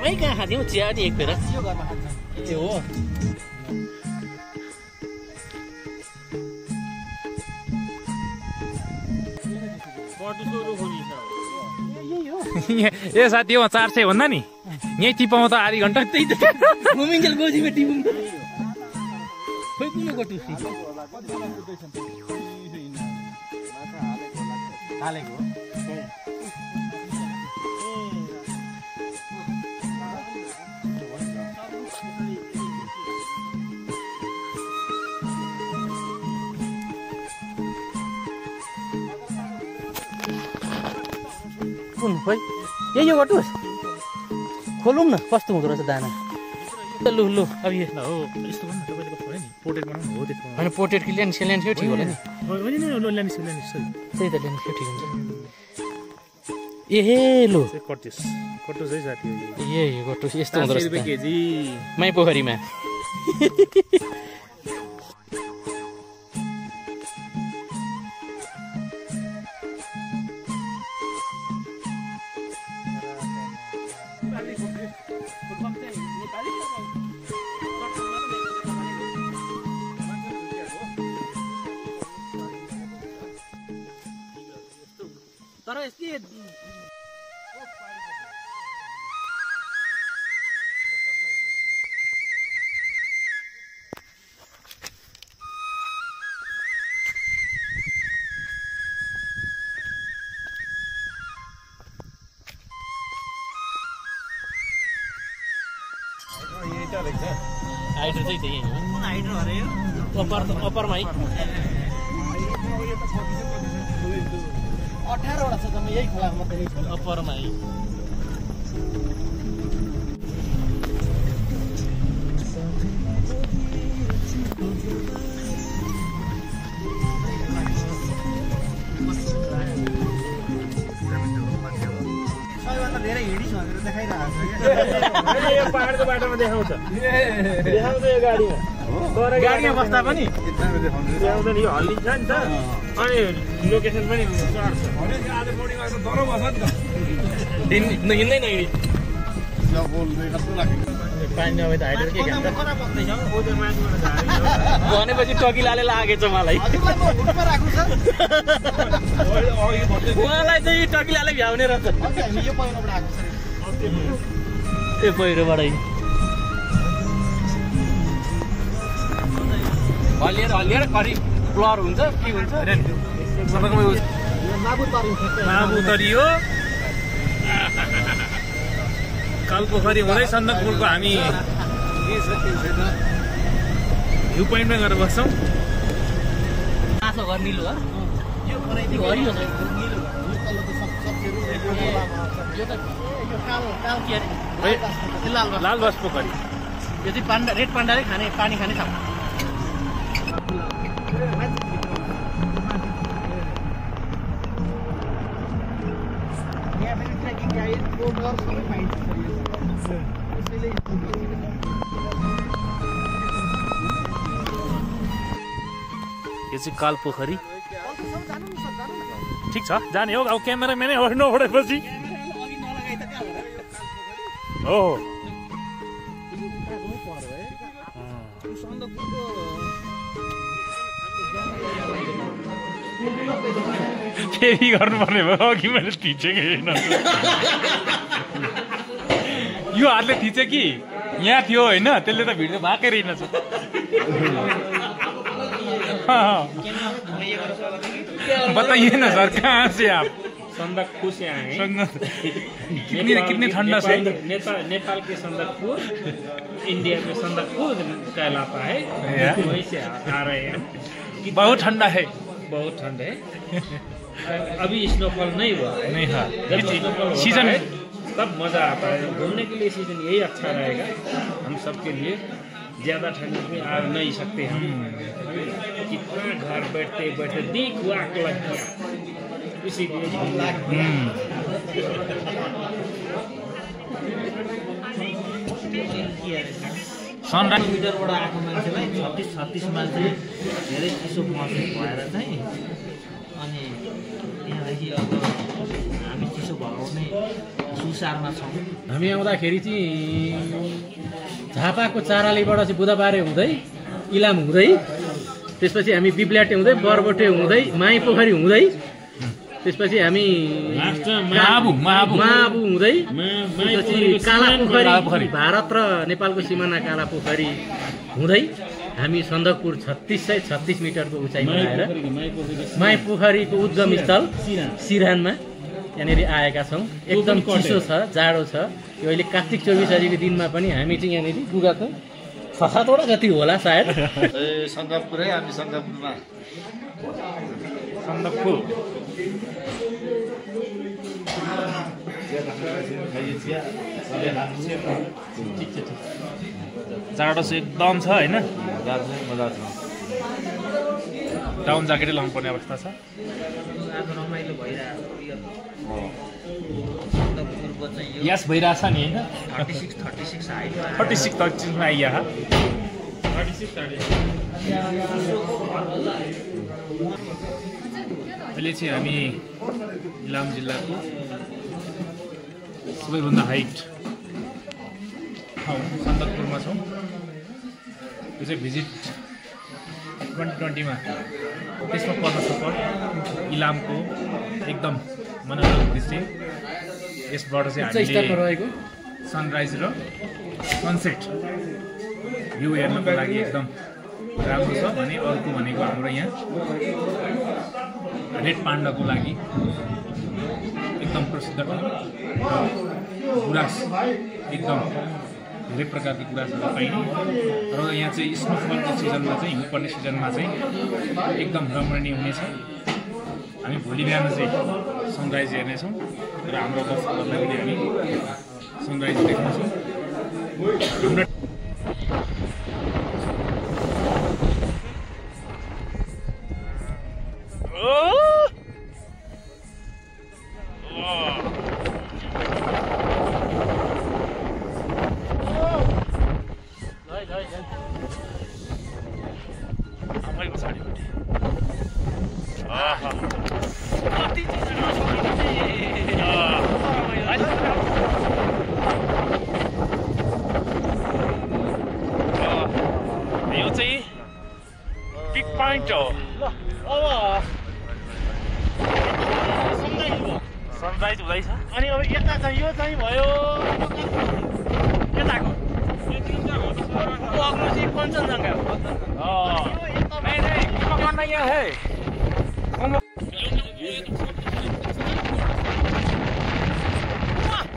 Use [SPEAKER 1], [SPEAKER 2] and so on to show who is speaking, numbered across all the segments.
[SPEAKER 1] घरमै कहाँ खादिउँ चिया नि एक फेर ए हो
[SPEAKER 2] ए साथी हो 400 भन्दा नि यही टिपाउँ त आधी घन्टा त्यही त
[SPEAKER 1] घुमिन्जेल गोजीमा टिपुम त खोइ कुनो गटु हालेको कुन खोइ यो गटुस खोलौँ न कस्तो हुँदो रहेछ दाना लु लु अब यो
[SPEAKER 2] हो यस्तो भन्नु तपाईले कस्तो नि पोर्ट्रेट बनाउनु हो त्यस्तो
[SPEAKER 1] हैन पोर्ट्रेट कि ल्यान्ड सेलेन्ड थियो ठिक होला नि
[SPEAKER 2] होइन नि ल्यान्ड सरी
[SPEAKER 1] त्यही त ल्यान्ड थियो ठिक हुन्छ ए लु
[SPEAKER 2] कटुस है साथी
[SPEAKER 1] ए गटुस यस्तो हुँदो रहेछ
[SPEAKER 2] रुपैयाँ केजी
[SPEAKER 1] मै पोखरीमा तर यस्तै हाइड्रो चाहिँ त्यही हो हाइड्रो अरे यो अप्परमा है 18 वटा छ त यही खोलामा मात्रै अप्परमा है सबैभन्दा धेरै हिँडिस भनेर देखाइरहेको छ
[SPEAKER 2] यो पहाडको बाटोमा देखाउँछ यो गाडीमा तर गाडीमा बस्दा पनि देखाउँदैन यो हल्लिन्छ नि त अनि लोकेसन पनि चढ्छ आज बोर्डिङ आएर डरो बस्छ नि त
[SPEAKER 1] हिँड्दैन हिँडी पानी नभए त हाइड्रो के खान्छ भनेपछि टकिलाले लागेछ मलाई उहाँलाई चाहिँ टकिलाले भ्याउने रहेछ ए पहिरोबाट हल्लिएर करि ब्लर हुन्छ के हुन्छ
[SPEAKER 2] माबुतरी हो कालपोखरी हुँदै सन्दकपुरको हामी भ्यू पोइन्टमा गएर बस्छौँ
[SPEAKER 1] माछा घर निलो हरियो
[SPEAKER 2] लाल बस पोखरी
[SPEAKER 1] यो चाहिँ पान्डा रेड पान्डाले खाने पानी खाने ठाउँ
[SPEAKER 2] यो चाहिँ कालपोखरी ठिक छ जाने हो अब क्यामेराम्यानै नउडेपछि हो फेरि गर्नुपर्ने भयो अघि मैले थिचेको होइन यो हातले थिचे कि यहाँ थियो होइन त्यसले त भिडियो भएकै रहेनछ बताइए ना सर कहाँ से आप
[SPEAKER 3] संदकपुर से आए हैं
[SPEAKER 2] कितनी ठंडा से
[SPEAKER 3] नेपाल के संदकपुर इंडिया में संदकपुर कहलाता है वहीं से आ रहे हैं
[SPEAKER 2] बहुत ठंडा है
[SPEAKER 3] बहुत ठंड है अभी स्नोफॉल नहीं हुआ है
[SPEAKER 2] नहीं हाँ
[SPEAKER 3] सीजन तब मजा आता है घूमने के लिए सीजन यही अच्छा रहेगा हम सबके लिए ज्यादा ठंड में आ नहीं सकते हम कितना घर बैठते बैठते दिख वाक लग गया इसीलिए
[SPEAKER 1] किलोमिटरबाट आएको मान्छेलाई 36 माइल चाहिँ धेरै चिसो महसुस भएर चाहिँ
[SPEAKER 4] अनि त्यहाँदेखि अब हामी चिसो भगाउने सुसारमा छौँ।
[SPEAKER 5] हामी आउँदाखेरि चाहिँ झापाको चारालीबाट चाहिँ बुधबारे हुँदै इलाम हुँदै त्यसपछि हामी बिब्ल्याटे हुँदै बरबोटे हुँदै माई पोखरी हुँदै त्यसपछि हामी महाबु हुँदै त्यसपछि काला पोखरी भारत र नेपालको सिमाना काला पोखरी हुँदै हामी सन्दकपुर 3636 मिटरको उचाइमा आएर माई पोखरीको उद्गम स्थल सिरानमा यहाँनिर आएका छौँ। एकदम चिसो छ, जाडो छ। यो अहिले कार्तिक 24 गतिको दिनमा पनि हामी चाहिँ यहाँनिर लुगाको 6-7 जति होला सायद।
[SPEAKER 6] सन्दकपुरै हामी सन्दकपुरमा
[SPEAKER 2] सन्दकपुर जाडो चाहिँ एकदम छ होइन,
[SPEAKER 6] मजा छ।
[SPEAKER 2] डाउन ज्याकेटै लाउनु पर्ने अवस्था छ।
[SPEAKER 4] आज रमाइलो भइरहेको
[SPEAKER 2] यस भइरहेछ नि होइन,
[SPEAKER 4] 36 हाइट
[SPEAKER 2] 36 मा आइया अहिले चाहिँ हामी इलाम जिल्लाको सबैभन्दा हाइट ठाउँ सन्दकपुरमा छौँ। यो चाहिँ भिजिट 2020 मा त्यसमा पर्न सक्छ इलामको एकदम मनोरम दृश्य। यसबाट चाहिँ हामीले सनराइज र सनसेट भ्यू हेर्नको लागि एकदम राम्रो छ भने अर्को भनेको हाम्रो यहाँ रेड पाण्डाको लागि एकदम प्रसिद्ध ठाउँ र गुराँस एकदम धेरै प्रकारको गुराँसहरू पाइने र यहाँ चाहिँ स्नोफलको सिजनमा चाहिँ हिउँ पर्ने सिजनमा चाहिँ एकदम रमणीय हुनेछ। हामी भोलि बिहान चाहिँ सनराइज हेर्नेछौँ र हाम्रो दर्शकहरूलाई पनि हामी सनराइज देख्नेछौँ। हाम्रो यो चाहिँ पिक पोइन्ट हो। सनराइज हुँदैछ अनि अब यता चाहिँ यो चाहिँ भयो यताको अग्लो चाहिँ कञ्चनजङ्घा हो। यहाँ है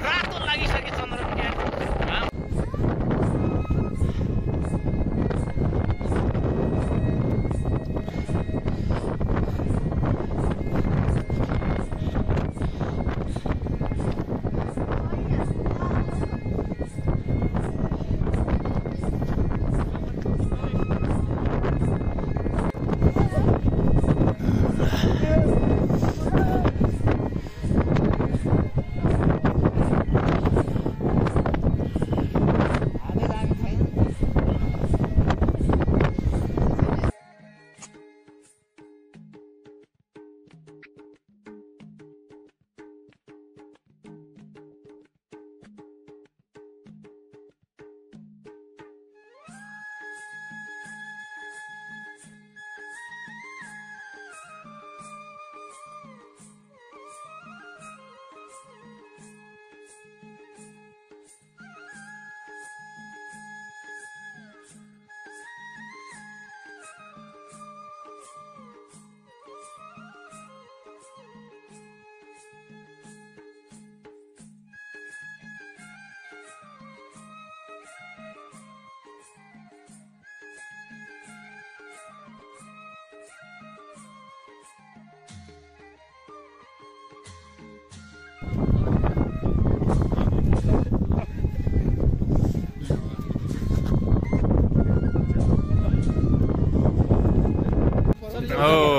[SPEAKER 2] रातो लागिसके चन्द्रमा।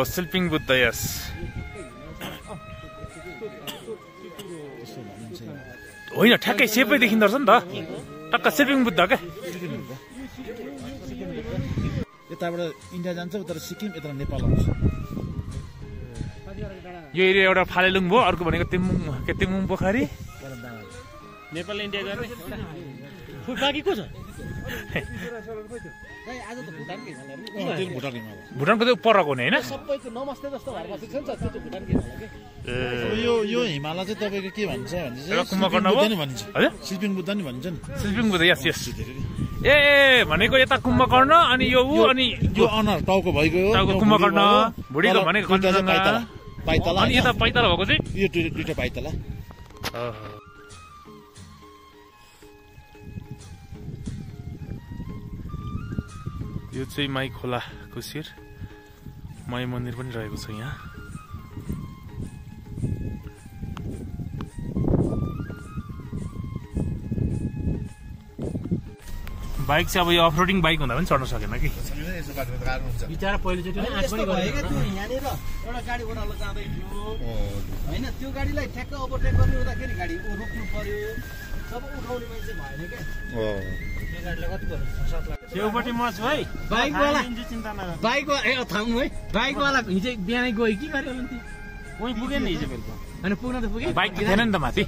[SPEAKER 2] स्लिपिङ बुद्ध यस होइन ठ्याक्कै सेपै देखिँदो रहेछ नि त टक्क स्लिपिङ बुद्ध क्या।
[SPEAKER 6] यताबाट इन्डिया जान्छ उता सिक्किम यता नेपाल आउँछ।
[SPEAKER 2] यो एरिया एउटा फालेलुङ भयो, अर्को भनेको तिमुङ पोखरी।
[SPEAKER 3] नेपाल इन्डिया गर्ने
[SPEAKER 5] बाँकी को छ?
[SPEAKER 2] भुटानको चाहिँ परको हुने होइन?
[SPEAKER 5] सबैको नमस्ते जस्तो भएर बसेको छ नि त, त्यो चाहिँ भुटानकै होला के।
[SPEAKER 6] यो हिमालय चाहिँ तपाईँको के भन्छ भने
[SPEAKER 2] एउटा कुम्भकर्ण हो
[SPEAKER 6] भनिन्छ।
[SPEAKER 2] हजुर
[SPEAKER 6] शिल्पिङ बुद्ध नि भन्छ नि।
[SPEAKER 2] शिल्पिङ बुद्ध, यस यस। ए भनेको यता कुम्भकर्ण अनि यो ऊ अनि
[SPEAKER 6] यो अनुहार टाउको भएको हो,
[SPEAKER 2] टाउको कुम्भकर्ण, भुँडीको भनेको कञ्चनजङ्घा,
[SPEAKER 6] पाइतला।
[SPEAKER 2] अनि यता पाइतला भएको चाहिँ
[SPEAKER 6] यो दुईटा पाइतला।
[SPEAKER 2] यो चाहिँ माई खोलाको शिर, माई मन्दिर पनि रहेको छ यहाँ। बाइक चाहिँ अब यो अफरोडिङ बाइक हुँदा पनि चढ्न सकेन कि।
[SPEAKER 5] बिचारा पहिलोचोटि नै आँट पनि गरेको
[SPEAKER 4] त्यो यहाँनिर एउटा गाडी ओह्रालो जाँदै थियो होइन, त्यो गाडीलाई ठ्याक्क ओभरटेक गर्नु हुँदाखेरि गाडी रोक्नु पर्यो, सब उठाउने मान्छे भएन क्या। त्यो गाडीलाई कति पर्यो? 6-7 लाख।
[SPEAKER 3] छेउपट्टि म छु है।
[SPEAKER 5] बाइकवाला
[SPEAKER 3] चिन्ता नगर।
[SPEAKER 5] बाइकवाला ए थाम्नु है, बाइकवाला हिजो बिहानै गयो के गर्यो भने
[SPEAKER 3] कोही पुगेन नि हिजो बेलुका।
[SPEAKER 5] होइन पुग्न त पुग्यो,
[SPEAKER 2] बाइक थिएन नि त माथि,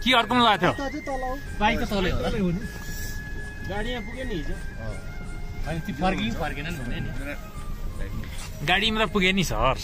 [SPEAKER 2] के अर्कोमा लगाएको थियो?
[SPEAKER 5] बाइक त तलै होला।
[SPEAKER 3] गाडी यहाँ पुग्यो नि हिजो।
[SPEAKER 5] अनि ती फर्किनन् भने नि
[SPEAKER 2] गाडीमा त पुगे नि सर।